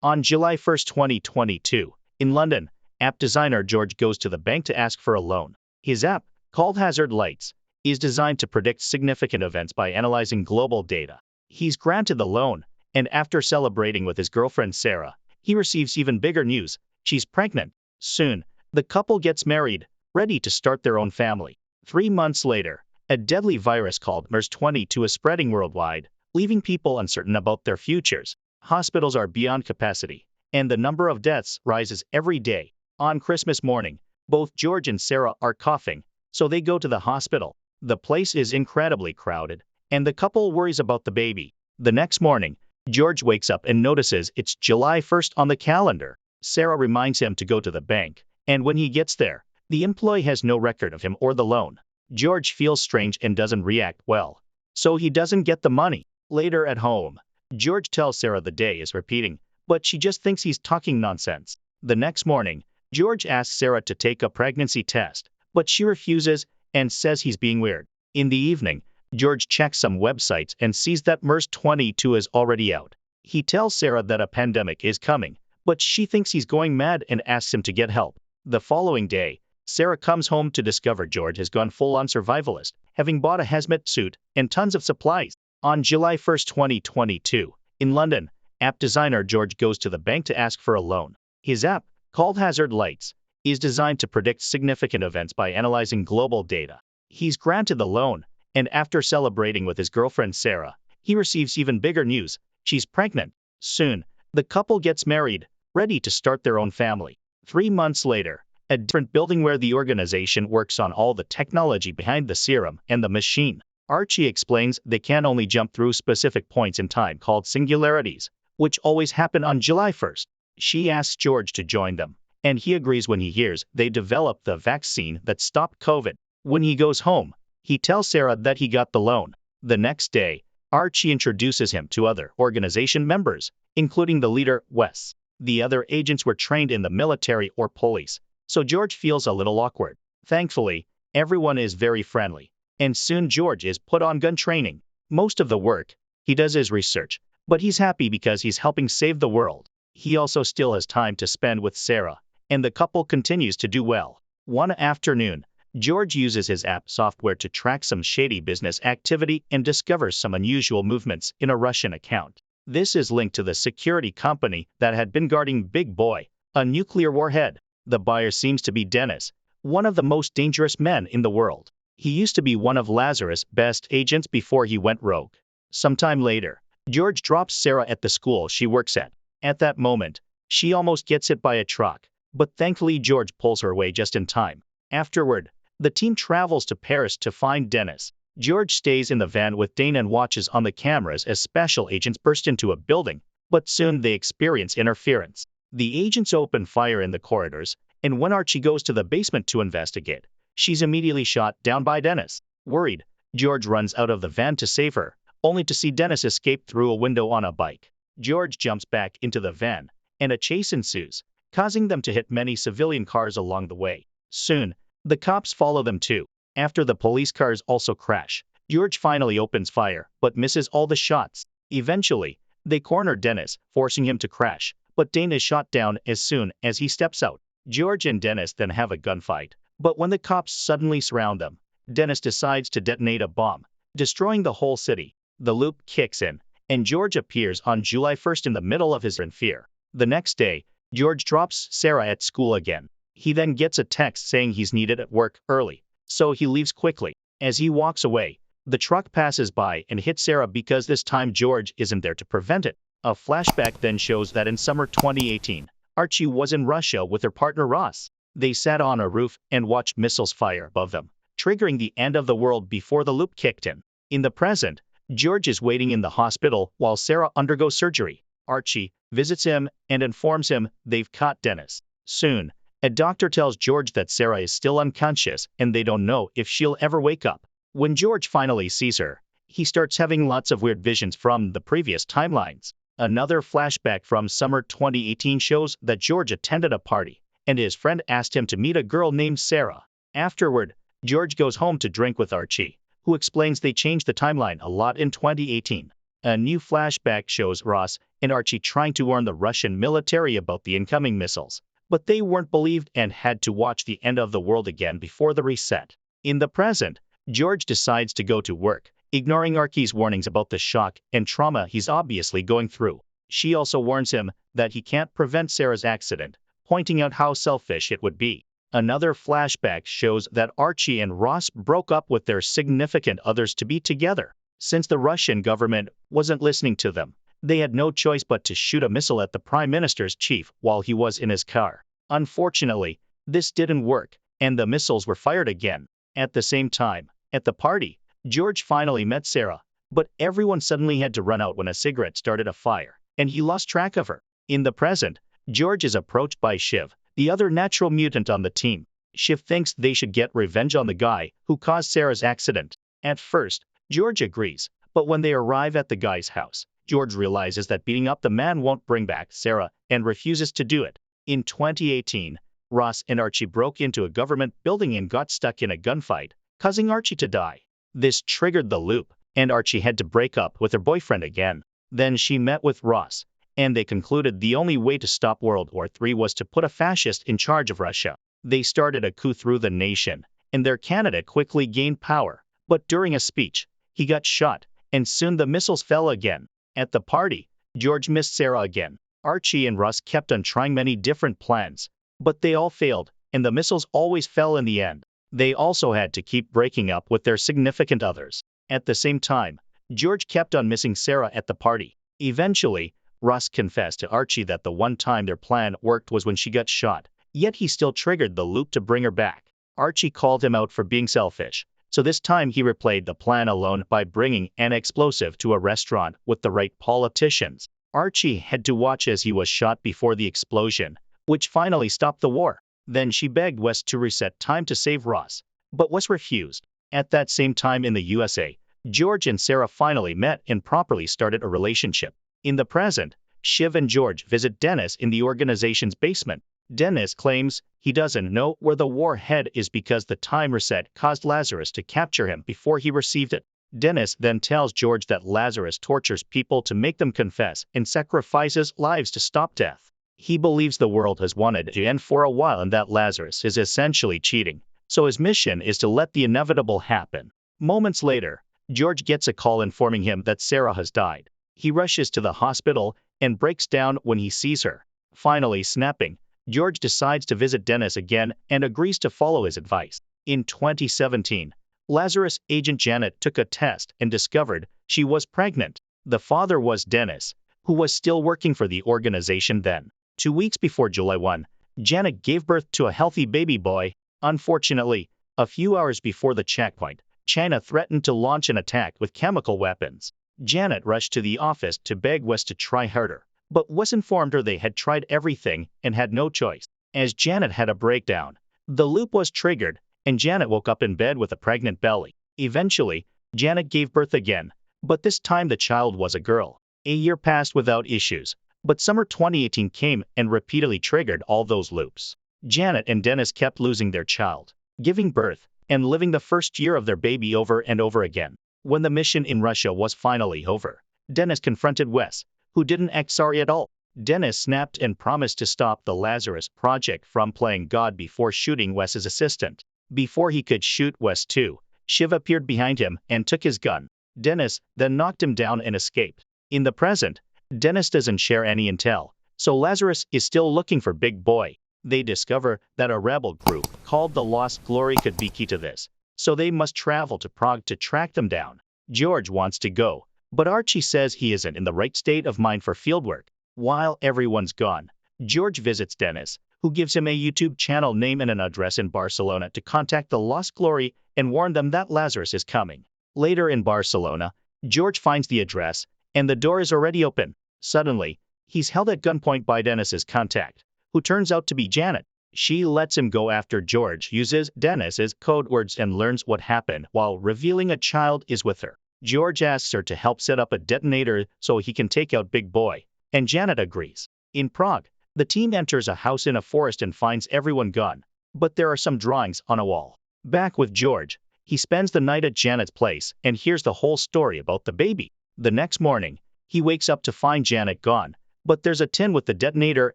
On July 1st, 2022, in London, app designer George goes to the bank to ask for a loan. His app, called Hazard Lights, is designed to predict significant events by analyzing global data. He's granted the loan, and after celebrating with his girlfriend Sarah, he receives even bigger news. She's pregnant. Soon, the couple gets married, ready to start their own family. 3 months later, a deadly virus called MERS-22 is spreading worldwide, leaving people uncertain about their futures. Hospitals are beyond capacity, and the number of deaths rises every day. On Christmas morning, both George and Sarah are coughing, so they go to the hospital. The place is incredibly crowded, and the couple worries about the baby. The next morning, George wakes up and notices it's July 1st on the calendar. Sarah reminds him to go to the bank, and when he gets there, the employee has no record of him or the loan. George feels strange and doesn't react well, so he doesn't get the money. Later at home, George tells Sarah the day is repeating, but she just thinks he's talking nonsense. The next morning, George asks Sarah to take a pregnancy test, but she refuses and says he's being weird. In the evening, George checks some websites and sees that MERS-22 is already out. He tells Sarah that a pandemic is coming, but she thinks he's going mad and asks him to get help. The following day, Sarah comes home to discover George has gone full-on survivalist, having bought a hazmat suit and tons of supplies. On July 1st, 2022, in London, app designer George goes to the bank to ask for a loan. His app, called Hazard Lights, is designed to predict significant events by analyzing global data. He's granted the loan, and after celebrating with his girlfriend Sarah, he receives even bigger news. She's pregnant. Soon, the couple gets married, ready to start their own family. 3 months later, a different building where the organization works on all the technology behind the serum and the machine. Archie explains they can only jump through specific points in time called singularities, which always happen on July 1st. She asks George to join them, and he agrees when he hears they developed the vaccine that stopped COVID. When he goes home, he tells Sarah that he got the loan. The next day, Archie introduces him to other organization members, including the leader, Wes. The other agents were trained in the military or police, so George feels a little awkward. Thankfully, everyone is very friendly, and soon George is put on gun training. Most of the work he does is research, but he's happy because he's helping save the world. He also still has time to spend with Sarah, and the couple continues to do well. One afternoon, George uses his app software to track some shady business activity and discovers some unusual movements in a Russian account. This is linked to the security company that had been guarding Big Boy, a nuclear warhead. The buyer seems to be Dennis, one of the most dangerous men in the world. He used to be one of Lazarus' best agents before he went rogue. Sometime later, George drops Sarah at the school she works at. At that moment, she almost gets hit by a truck, but thankfully George pulls her away just in time. Afterward, the team travels to Paris to find Dennis. George stays in the van with Dana and watches on the cameras as special agents burst into a building, but soon they experience interference. The agents open fire in the corridors, and when Archie goes to the basement to investigate, she's immediately shot down by Dennis. Worried, George runs out of the van to save her, only to see Dennis escape through a window on a bike. George jumps back into the van, and a chase ensues, causing them to hit many civilian cars along the way. Soon, the cops follow them too. After the police cars also crash, George finally opens fire, but misses all the shots. Eventually, they corner Dennis, forcing him to crash, but Dana is shot down as soon as he steps out. George and Dennis then have a gunfight, but when the cops suddenly surround them, Dennis decides to detonate a bomb, destroying the whole city. The loop kicks in, and George appears on July 1st in the middle of his fear. The next day, George drops Sarah at school again. He then gets a text saying he's needed at work early, so he leaves quickly. As he walks away, the truck passes by and hits Sarah because this time George isn't there to prevent it. A flashback then shows that in summer 2018, Archie was in Russia with her partner Ross. They sat on a roof and watched missiles fire above them, triggering the end of the world before the loop kicked in. In the present, George is waiting in the hospital while Sarah undergoes surgery. Archie visits him and informs him they've caught Dennis. Soon, a doctor tells George that Sarah is still unconscious and they don't know if she'll ever wake up. When George finally sees her, he starts having lots of weird visions from the previous timelines. Another flashback from summer 2018 shows that George attended a party, and his friend asked him to meet a girl named Sarah. Afterward, George goes home to drink with Archie, who explains they changed the timeline a lot in 2018. A new flashback shows Ross and Archie trying to warn the Russian military about the incoming missiles. But they weren't believed and had to watch the end of the world again before the reset. In the present, George decides to go to work, ignoring Archie's warnings about the shock and trauma he's obviously going through. She also warns him that he can't prevent Sarah's accident, pointing out how selfish it would be. Another flashback shows that Archie and Ross broke up with their significant others to be together. Since the Russian government wasn't listening to them, they had no choice but to shoot a missile at the Prime Minister's chief while he was in his car. Unfortunately, this didn't work, and the missiles were fired again. At the same time, at the party, George finally met Sarah, but everyone suddenly had to run out when a cigarette started a fire, and he lost track of her. In the present, George is approached by Shiv, the other natural mutant on the team. Shiv thinks they should get revenge on the guy who caused Sarah's accident. At first, George agrees, but when they arrive at the guy's house, George realizes that beating up the man won't bring back Sarah and refuses to do it. In 2018, Ross and Archie broke into a government building and got stuck in a gunfight, causing Archie to die. This triggered the loop, and Archie had to break up with her boyfriend again. Then she met with Ross, and they concluded the only way to stop World War III was to put a fascist in charge of Russia. They started a coup through the nation, and their candidate quickly gained power. But during a speech, he got shot, and soon the missiles fell again. At the party, George missed Sarah again. Archie and Ross kept on trying many different plans, but they all failed, and the missiles always fell in the end. They also had to keep breaking up with their significant others. At the same time, George kept on missing Sarah at the party. Eventually, Ross confessed to Archie that the one time their plan worked was when she got shot, yet he still triggered the loop to bring her back. Archie called him out for being selfish, so this time he replayed the plan alone by bringing an explosive to a restaurant with the right politicians. Archie had to watch as he was shot before the explosion, which finally stopped the war. Then she begged Wes to reset time to save Ross, but Wes refused. At that same time in the USA, George and Sarah finally met and properly started a relationship. In the present, Shiv and George visit Dennis in the organization's basement. Dennis claims he doesn't know where the warhead is because the time reset caused Lazarus to capture him before he received it. Dennis then tells George that Lazarus tortures people to make them confess and sacrifices lives to stop death. He believes the world has wanted to end for a while and that Lazarus is essentially cheating, so his mission is to let the inevitable happen. Moments later, George gets a call informing him that Sarah has died. He rushes to the hospital and breaks down when he sees her. Finally snapping, George decides to visit Dennis again and agrees to follow his advice. In 2017, Lazarus agent Janet took a test and discovered she was pregnant. The father was Dennis, who was still working for the organization then. 2 weeks before July 1, Janet gave birth to a healthy baby boy. Unfortunately, a few hours before the checkpoint, China threatened to launch an attack with chemical weapons. Janet rushed to the office to beg Wes to try harder, but Wes informed her they had tried everything and had no choice. As Janet had a breakdown, the loop was triggered, and Janet woke up in bed with a pregnant belly. Eventually, Janet gave birth again, but this time the child was a girl. A year passed without issues, but summer 2018 came and repeatedly triggered all those loops. Janet and Dennis kept losing their child, giving birth, and living the first year of their baby over and over again. When the mission in Russia was finally over, Dennis confronted Wes, who didn't act sorry at all. Dennis snapped and promised to stop the Lazarus project from playing God before shooting Wes's assistant. Before he could shoot Wes too, Shiv appeared behind him and took his gun. Dennis then knocked him down and escaped. In the present, Dennis doesn't share any intel, so Lazarus is still looking for Big Boy. They discover that a rebel group called the Lost Glory could be key to this, so they must travel to Prague to track them down. George wants to go, but Archie says he isn't in the right state of mind for fieldwork. While everyone's gone, George visits Dennis, who gives him a YouTube channel name and an address in Barcelona to contact the Lost Glory and warn them that Lazarus is coming. Later in Barcelona, George finds the address, and the door is already open. Suddenly, he's held at gunpoint by Dennis's contact, who turns out to be Janet. She lets him go after George uses Dennis's code words and learns what happened while revealing a child is with her. George asks her to help set up a detonator so he can take out Big Boy, and Janet agrees. In Prague, the team enters a house in a forest and finds everyone gone, but there are some drawings on a wall. Back with George, he spends the night at Janet's place and hears the whole story about the baby. The next morning, He wakes up to find Janet gone, but there's a tin with the detonator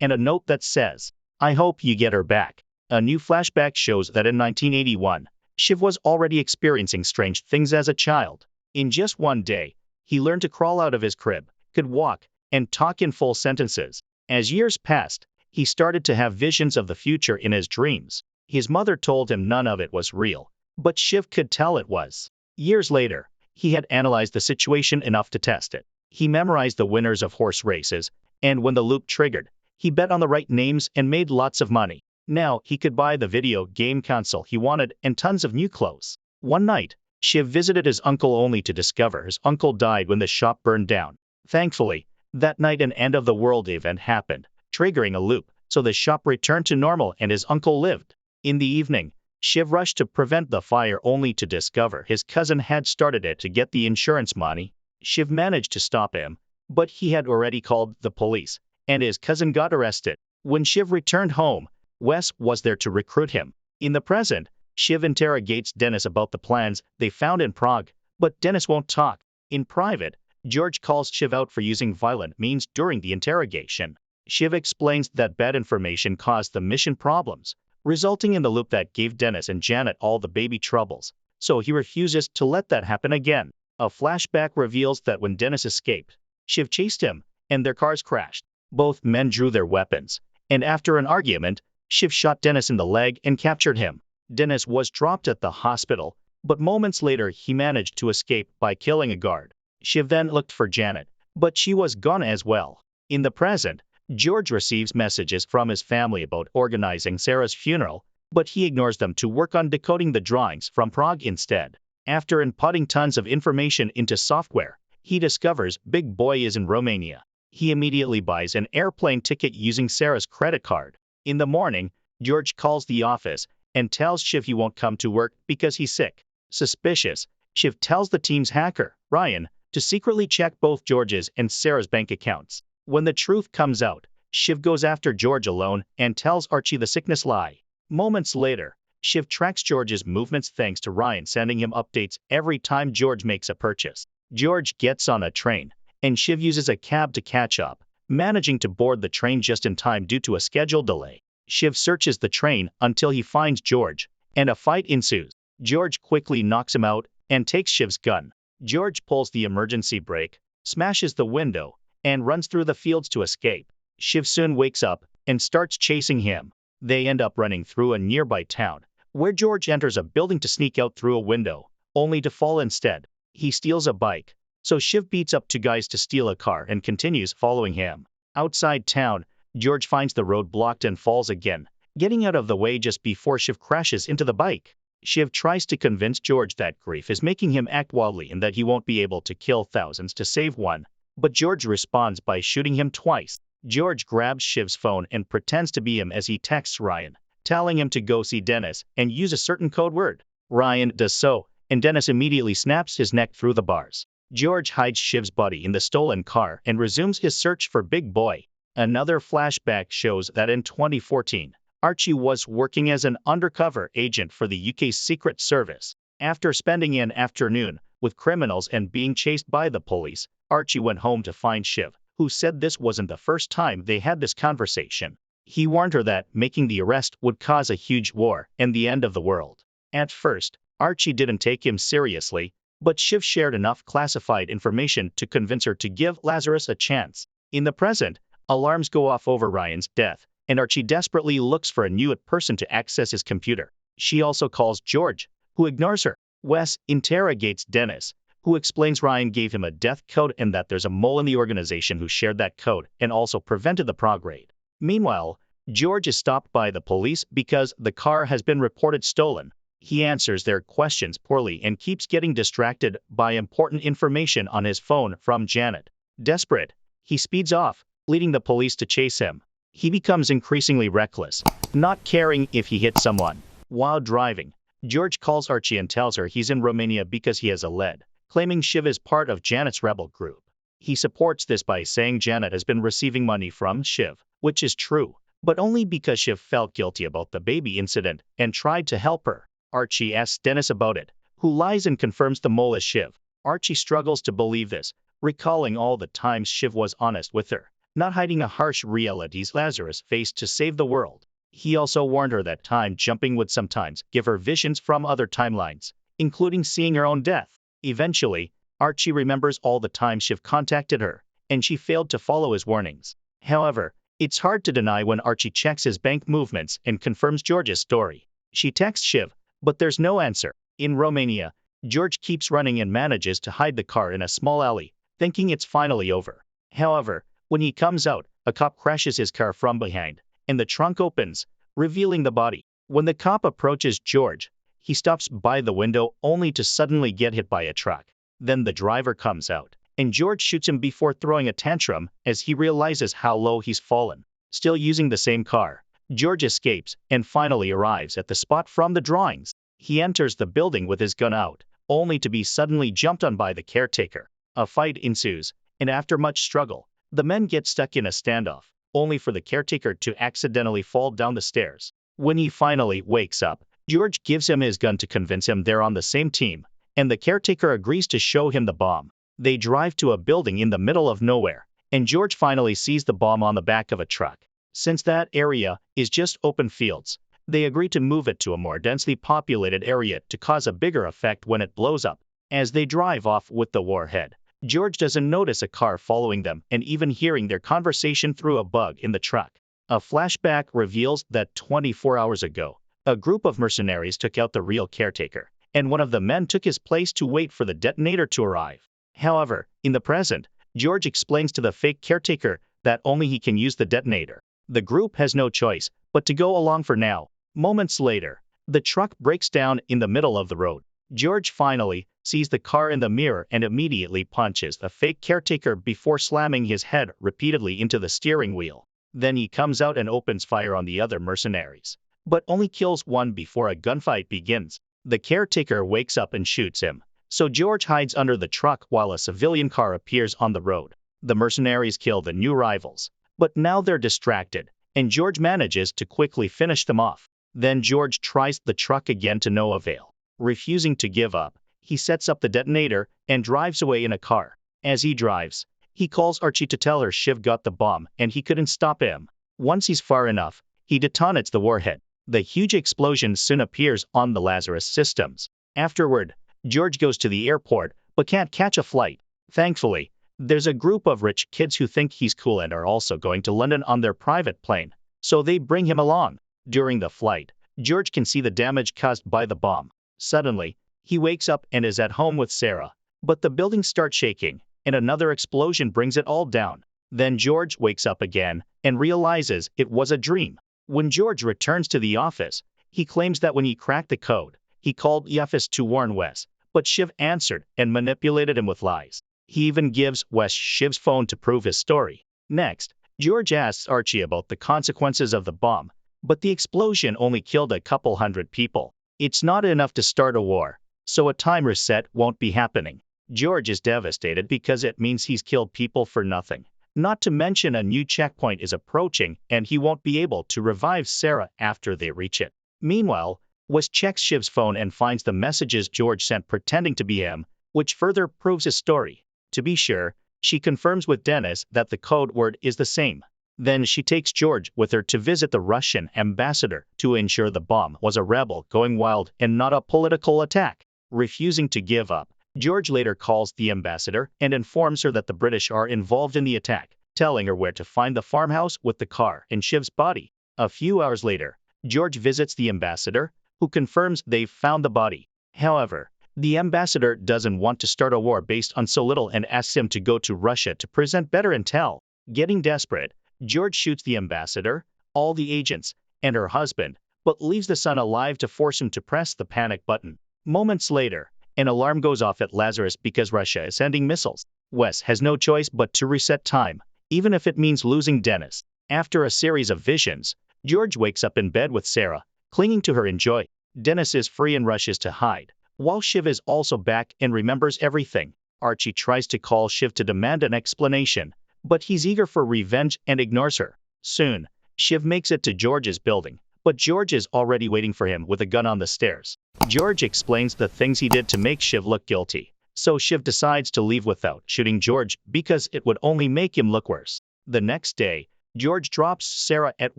and a note that says, "I hope you get her back." A new flashback shows that in 1981, Shiv was already experiencing strange things as a child. In just one day, he learned to crawl out of his crib, could walk, and talk in full sentences. As years passed, he started to have visions of the future in his dreams. His mother told him none of it was real, but Shiv could tell it was. Years later, he had analyzed the situation enough to test it. He memorized the winners of horse races, and when the loop triggered, he bet on the right names and made lots of money. Now, he could buy the video game console he wanted and tons of new clothes. One night, Shiv visited his uncle only to discover his uncle died when the shop burned down. Thankfully, that night an end-of-the-world event happened, triggering a loop, so the shop returned to normal and his uncle lived. In the evening, Shiv rushed to prevent the fire only to discover his cousin had started it to get the insurance money. Shiv managed to stop him, but he had already called the police, and his cousin got arrested. When Shiv returned home, Wes was there to recruit him. In the present, Shiv interrogates Dennis about the plans they found in Prague, but Dennis won't talk. In private, George calls Shiv out for using violent means during the interrogation. Shiv explains that bad information caused the mission problems, resulting in the loop that gave Dennis and Janet all the baby troubles, so he refuses to let that happen again. A flashback reveals that when Dennis escaped, Shiv chased him, and their cars crashed. Both men drew their weapons, and after an argument, Shiv shot Dennis in the leg and captured him. Dennis was dropped at the hospital, but moments later he managed to escape by killing a guard. Shiv then looked for Janet, but she was gone as well. In the present, George receives messages from his family about organizing Sarah's funeral, but he ignores them to work on decoding the drawings from Prague instead. After inputting tons of information into software, he discovers Big Boy is in Romania. He immediately buys an airplane ticket using Sarah's credit card. In the morning, George calls the office and tells Shiv he won't come to work because he's sick. Suspicious, Shiv tells the team's hacker, Ryan, to secretly check both George's and Sarah's bank accounts. When the truth comes out, Shiv goes after George alone and tells Archie the sickness lie. Moments later, Shiv tracks George's movements thanks to Ryan sending him updates every time George makes a purchase. George gets on a train, and Shiv uses a cab to catch up, managing to board the train just in time due to a schedule delay. Shiv searches the train until he finds George, and a fight ensues. George quickly knocks him out and takes Shiv's gun. George pulls the emergency brake, smashes the window, and runs through the fields to escape. Shiv soon wakes up and starts chasing him. They end up running through a nearby town, where George enters a building to sneak out through a window, only to fall instead. He steals a bike, so Shiv beats up two guys to steal a car and continues following him. Outside town, George finds the road blocked and falls again, getting out of the way just before Shiv crashes into the bike. Shiv tries to convince George that grief is making him act wildly and that he won't be able to kill thousands to save one, but George responds by shooting him twice. George grabs Shiv's phone and pretends to be him as he texts Ryan, telling him to go see Dennis and use a certain code word. Ryan does so, and Dennis immediately snaps his neck through the bars. George hides Shiv's body in the stolen car and resumes his search for Big Boy. Another flashback shows that in 2014, Archie was working as an undercover agent for the UK's Secret Service. After spending an afternoon with criminals and being chased by the police, Archie went home to find Shiv, who said this wasn't the first time they had this conversation. He warned her that making the arrest would cause a huge war and the end of the world. At first, Archie didn't take him seriously, but Shiv shared enough classified information to convince her to give Lazarus a chance. In the present, alarms go off over Ryan's death, and Archie desperately looks for a new person to access his computer. She also calls George, who ignores her. Wes interrogates Dennis, who explains Ryan gave him a death code and that there's a mole in the organization who shared that code and also prevented the Prague raid. Meanwhile, George is stopped by the police because the car has been reported stolen. He answers their questions poorly and keeps getting distracted by important information on his phone from Janet. Desperate, he speeds off, leading the police to chase him. He becomes increasingly reckless, not caring if he hits someone. While driving, George calls Archie and tells her he's in Romania because he has a lead, claiming Shiv is part of Janet's rebel group. He supports this by saying Janet has been receiving money from Shiv, which is true, but only because Shiv felt guilty about the baby incident and tried to help her. Archie asks Dennis about it, who lies and confirms the mole is Shiv. Archie struggles to believe this, recalling all the times Shiv was honest with her, not hiding a harsh realities Lazarus faced to save the world. He also warned her that time jumping would sometimes give her visions from other timelines, including seeing her own death. Eventually, Archie remembers all the times Shiv contacted her, and she failed to follow his warnings. However, it's hard to deny when Archie checks his bank movements and confirms George's story. She texts Shiv, but there's no answer. In Romania, George keeps running and manages to hide the car in a small alley, thinking it's finally over. However, when he comes out, a cop crashes his car from behind, and the trunk opens, revealing the body. When the cop approaches George, he stops by the window only to suddenly get hit by a truck. Then the driver comes out, and George shoots him before throwing a tantrum as he realizes how low he's fallen. Still using the same car, George escapes and finally arrives at the spot from the drawings. He enters the building with his gun out, only to be suddenly jumped on by the caretaker. A fight ensues, and after much struggle, the men get stuck in a standoff, only for the caretaker to accidentally fall down the stairs. When he finally wakes up, George gives him his gun to convince him they're on the same team, and the caretaker agrees to show him the bomb. They drive to a building in the middle of nowhere, and George finally sees the bomb on the back of a truck. Since that area is just open fields, they agree to move it to a more densely populated area to cause a bigger effect when it blows up. As they drive off with the warhead, George doesn't notice a car following them and even hearing their conversation through a bug in the truck. A flashback reveals that 24 hours ago, a group of mercenaries took out the real caretaker, and one of the men took his place to wait for the detonator to arrive. However, in the present, George explains to the fake caretaker that only he can use the detonator. The group has no choice but to go along for now. Moments later, the truck breaks down in the middle of the road. George finally sees the car in the mirror and immediately punches the fake caretaker before slamming his head repeatedly into the steering wheel. Then he comes out and opens fire on the other mercenaries, but only kills one before a gunfight begins. The caretaker wakes up and shoots him, so George hides under the truck while a civilian car appears on the road. The mercenaries kill the new rivals, but now they're distracted, and George manages to quickly finish them off. Then George tries the truck again to no avail. Refusing to give up, he sets up the detonator and drives away in a car. As he drives, he calls Archie to tell her Shiv got the bomb and he couldn't stop him. Once he's far enough, he detonates the warhead. The huge explosion soon appears on the Lazarus systems. Afterward, George goes to the airport but can't catch a flight. Thankfully, there's a group of rich kids who think he's cool and are also going to London on their private plane, so they bring him along. During the flight, George can see the damage caused by the bomb. Suddenly, he wakes up and is at home with Sarah, but the building starts shaking, and another explosion brings it all down. Then George wakes up again and realizes it was a dream. When George returns to the office, he claims that when he cracked the code, he called the office to warn Wes, but Shiv answered and manipulated him with lies. He even gives Wes Shiv's phone to prove his story. Next, George asks Archie about the consequences of the bomb, but the explosion only killed a couple hundred people. It's not enough to start a war, so a time reset won't be happening. George is devastated because it means he's killed people for nothing. Not to mention a new checkpoint is approaching and he won't be able to revive Sarah after they reach it. Meanwhile, Wes checks Shiv's phone and finds the messages George sent pretending to be him, which further proves his story. To be sure, she confirms with Dennis that the code word is the same. Then she takes George with her to visit the Russian ambassador to ensure the bomb was a rebel going wild and not a political attack. Refusing to give up, George later calls the ambassador and informs her that the British are involved in the attack, telling her where to find the farmhouse with the car and Shiv's body. A few hours later, George visits the ambassador, who confirms they've found the body. However, the ambassador doesn't want to start a war based on so little and asks him to go to Russia to present better intel. Getting desperate, George shoots the ambassador, all the agents, and her husband, but leaves the son alive to force him to press the panic button. Moments later, an alarm goes off at Lazarus because Russia is sending missiles. Wes has no choice but to reset time, even if it means losing Dennis. After a series of visions, George wakes up in bed with Sarah, clinging to her in joy. Dennis is free and rushes to hide, while Shiv is also back and remembers everything. Archie tries to call Shiv to demand an explanation, but he's eager for revenge and ignores her. Soon, Shiv makes it to George's building, but George is already waiting for him with a gun on the stairs. George explains the things he did to make Shiv look guilty, So Shiv decides to leave without shooting George because it would only make him look worse. The next day, George drops Sarah at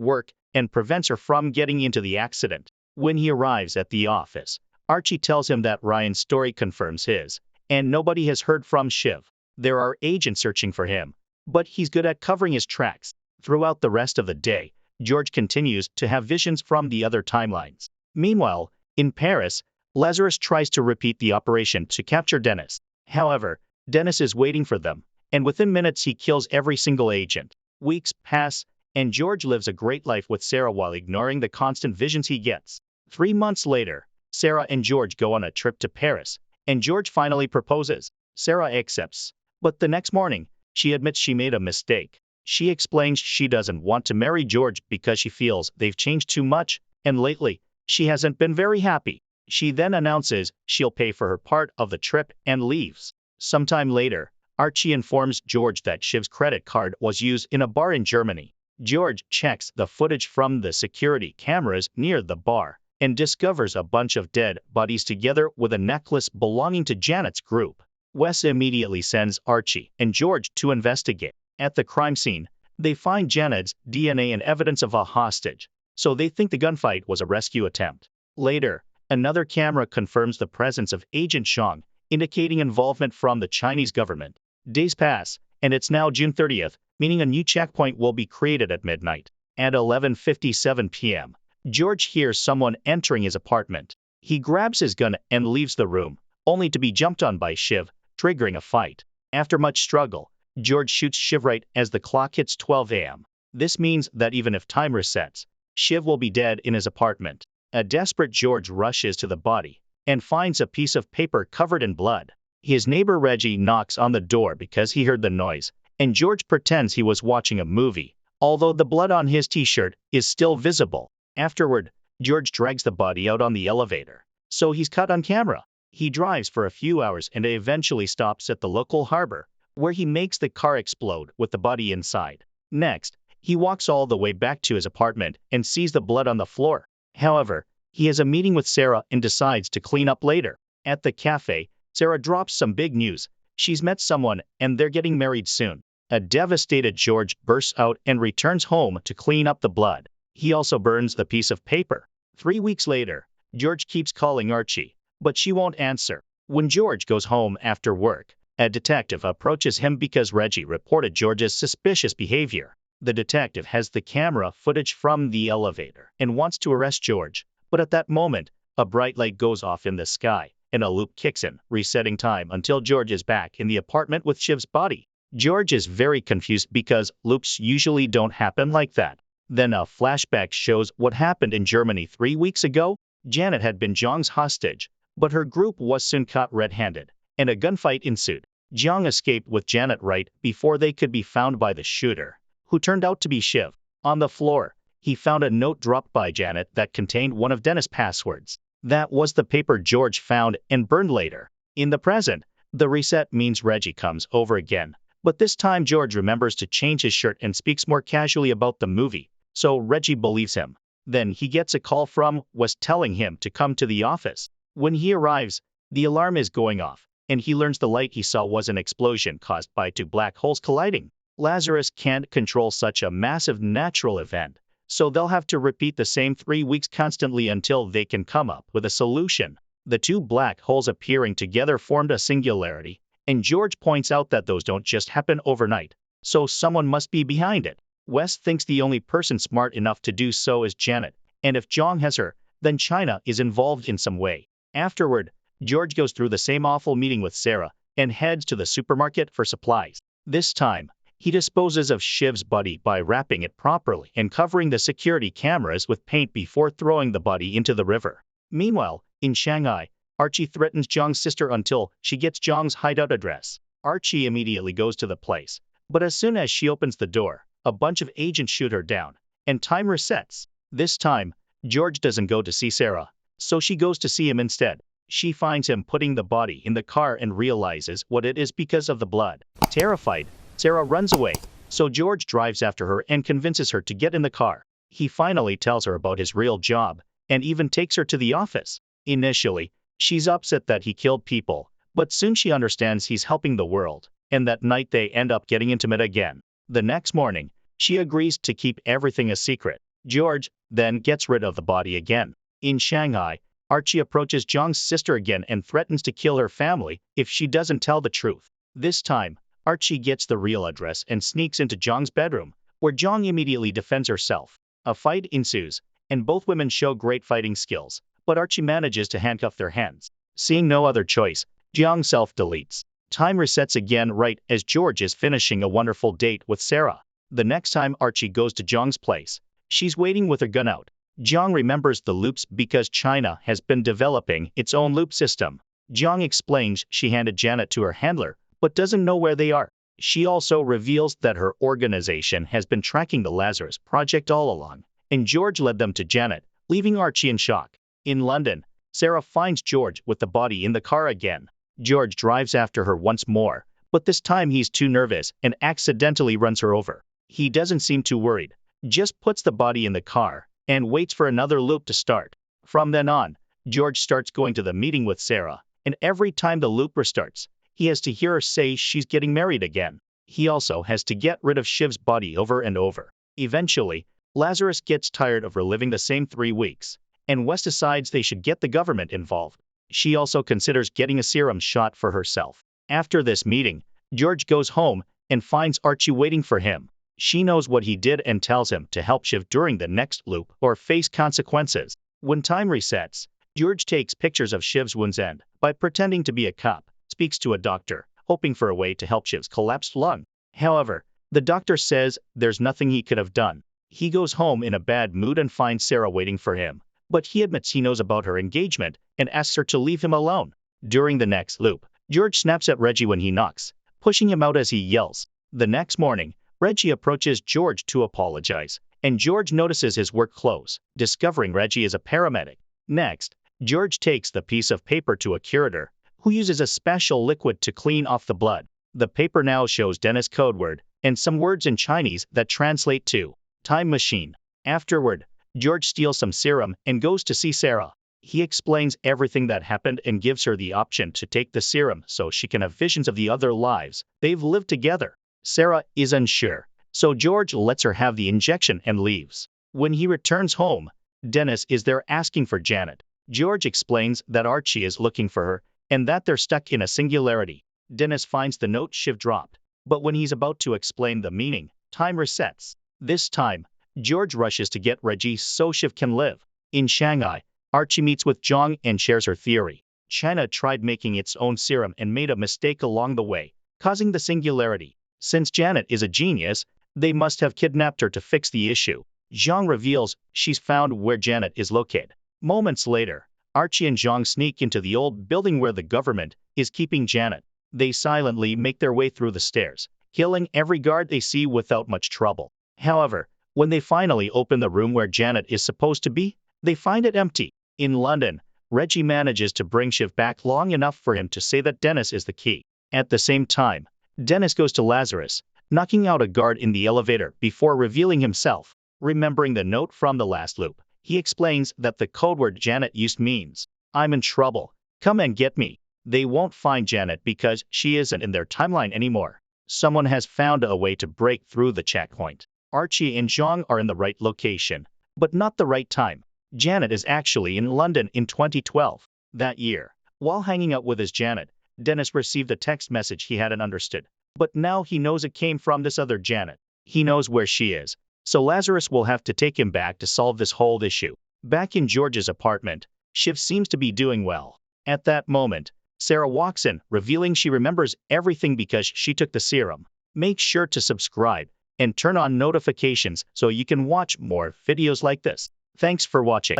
work and prevents her from getting into the accident. When he arrives at the office, Archie tells him that Ryan's story confirms his, and nobody has heard from Shiv. There are agents searching for him, but he's good at covering his tracks. Throughout the rest of the day, George continues to have visions from the other timelines. Meanwhile, in Paris, Lazarus tries to repeat the operation to capture Dennis. However, Dennis is waiting for them, and within minutes he kills every single agent. Weeks pass, and George lives a great life with Sarah while ignoring the constant visions he gets. 3 months later, Sarah and George go on a trip to Paris, and George finally proposes. Sarah accepts, but the next morning, she admits she made a mistake. She explains she doesn't want to marry George because she feels they've changed too much, and lately, she hasn't been very happy. She then announces she'll pay for her part of the trip and leaves. Sometime later, Archie informs George that Shiv's credit card was used in a bar in Germany. George checks the footage from the security cameras near the bar and discovers a bunch of dead bodies together with a necklace belonging to Janet's group. Wes immediately sends Archie and George to investigate. At the crime scene, they find Janet's DNA and evidence of a hostage, so they think the gunfight was a rescue attempt. Later, another camera confirms the presence of Agent Zhang, indicating involvement from the Chinese government. Days pass, and it's now June 30th, meaning a new checkpoint will be created at midnight. At 11:57 p.m., George hears someone entering his apartment. He grabs his gun and leaves the room, only to be jumped on by Shiv, triggering a fight. After much struggle, George shoots Shiv right as the clock hits 12 a.m. This means that even if time resets, Shiv will be dead in his apartment. A desperate George rushes to the body and finds a piece of paper covered in blood. His neighbor Reggie knocks on the door because he heard the noise, and George pretends he was watching a movie, although the blood on his t-shirt is still visible. Afterward, George drags the body out on the elevator, so he's caught on camera. He drives for a few hours and eventually stops at the local harbor, where he makes the car explode with the body inside. Next, he walks all the way back to his apartment and sees the blood on the floor. However, he has a meeting with Sarah and decides to clean up later. At the cafe, Sarah drops some big news. She's met someone and they're getting married soon. A devastated George bursts out and returns home to clean up the blood. He also burns the piece of paper. 3 weeks later, George keeps calling Archie, but she won't answer. When George goes home after work, a detective approaches him because Reggie reported George's suspicious behavior. The detective has the camera footage from the elevator and wants to arrest George, but at that moment, a bright light goes off in the sky, and a loop kicks in, resetting time until George is back in the apartment with Shiv's body. George is very confused because loops usually don't happen like that. Then a flashback shows what happened in Germany 3 weeks ago. Janet had been Zhang's hostage, but her group was soon caught red-handed, and a gunfight ensued. Zhang escaped with Janet right before they could be found by the shooter, who turned out to be Shiv. On the floor, he found a note dropped by Janet that contained one of Dennis' passwords. That was the paper George found and burned later. In the present, the reset means Reggie comes over again, but this time George remembers to change his shirt and speaks more casually about the movie, so Reggie believes him. Then he gets a call from Wes telling him to come to the office. When he arrives, the alarm is going off, and he learns the light he saw was an explosion caused by 2 black holes colliding. Lazarus can't control such a massive natural event, so they'll have to repeat the same 3 weeks constantly until they can come up with a solution. The 2 black holes appearing together formed a singularity, and George points out that those don't just happen overnight, so someone must be behind it. Wes thinks the only person smart enough to do so is Janet, and if Zhang has her, then China is involved in some way. Afterward, George goes through the same awful meeting with Sarah and heads to the supermarket for supplies. This time, he disposes of Shiv's body by wrapping it properly and covering the security cameras with paint before throwing the body into the river. Meanwhile, in Shanghai, Archie threatens Zhang's sister until she gets Zhang's hideout address. Archie immediately goes to the place, but as soon as she opens the door, a bunch of agents shoot her down, and time resets. This time, George doesn't go to see Sarah, so she goes to see him instead. She finds him putting the body in the car and realizes what it is because of the blood. Terrified, Sarah runs away, so George drives after her and convinces her to get in the car. He finally tells her about his real job, and even takes her to the office. Initially, she's upset that he killed people, But soon she understands he's helping the world, and that night they end up getting intimate again. The next morning, she agrees to keep everything a secret. George then gets rid of the body again. In Shanghai, Archie approaches Zhang's sister again and threatens to kill her family if she doesn't tell the truth. This time, Archie gets the real address and sneaks into Zhang's bedroom, where Zhang immediately defends herself. A fight ensues, and both women show great fighting skills, but Archie manages to handcuff their hands. Seeing no other choice, Zhang self-deletes. Time resets again right as George is finishing a wonderful date with Sarah. The next time Archie goes to Zhang's place, she's waiting with her gun out. Zhang remembers the loops because China has been developing its own loop system. Zhang explains she handed Janet to her handler, but doesn't know where they are. She also reveals that her organization has been tracking the Lazarus project all along, and George led them to Janet, leaving Archie in shock. In London, Sarah finds George with the body in the car again. George drives after her once more, but this time he's too nervous and accidentally runs her over. He doesn't seem too worried, just puts the body in the car and waits for another loop to start. From then on, George starts going to the meeting with Sarah, and every time the loop restarts, he has to hear her say she's getting married again. He also has to get rid of Shiv's body over and over. Eventually, Lazarus gets tired of reliving the same 3 weeks, and West decides they should get the government involved. She also considers getting a serum shot for herself. After this meeting, George goes home and finds Archie waiting for him. She knows what he did and tells him to help Shiv during the next loop or face consequences. When time resets, George takes pictures of Shiv's wounds and, by pretending to be a cop, speaks to a doctor, hoping for a way to help Shiv's collapsed lung. However, the doctor says there's nothing he could have done. He goes home in a bad mood and finds Sarah waiting for him, but he admits he knows about her engagement and asks her to leave him alone. During the next loop, George snaps at Reggie when he knocks, pushing him out as he yells. The next morning, Reggie approaches George to apologize, and George notices his work clothes, discovering Reggie is a paramedic. Next, George takes the piece of paper to a curator, who uses a special liquid to clean off the blood. The paper now shows Dennis' code word and some words in Chinese that translate to time machine. Afterward, George steals some serum and goes to see Sarah. He explains everything that happened and gives her the option to take the serum so she can have visions of the other lives they've lived together. Sarah is unsure, so George lets her have the injection and leaves. When he returns home, Dennis is there asking for Janet. George explains that Archie is looking for her and that they're stuck in a singularity. Dennis finds the note Shiv dropped, but when he's about to explain the meaning, time resets. This time, George rushes to get Reggie so Shiv can live. In Shanghai, Archie meets with Zhang and shares her theory. China tried making its own serum and made a mistake along the way, causing the singularity. Since Janet is a genius, they must have kidnapped her to fix the issue. Zhang reveals she's found where Janet is located. Moments later, Archie and Zhang sneak into the old building where the government is keeping Janet. They silently make their way through the stairs, killing every guard they see without much trouble. However, when they finally open the room where Janet is supposed to be, they find it empty. In London, Reggie manages to bring Shiv back long enough for him to say that Dennis is the key. At the same time, Dennis goes to Lazarus, knocking out a guard in the elevator before revealing himself. Remembering the note from the last loop, he explains that the code word Janet used means, "I'm in trouble, come and get me." They won't find Janet because she isn't in their timeline anymore. Someone has found a way to break through the checkpoint. Archie and Zhang are in the right location, but not the right time. Janet is actually in London in 2012. That year, while hanging out with his Janet, Dennis received a text message he hadn't understood, but now he knows it came from this other Janet. He knows where she is, so Lazarus will have to take him back to solve this whole issue. Back in George's apartment, Shiv seems to be doing well. At that moment, Sarah walks in, revealing she remembers everything because she took the serum. Make sure to subscribe and turn on notifications so you can watch more videos like this. Thanks for watching.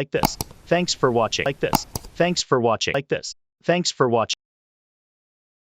Thanks for watching. Thanks for watching.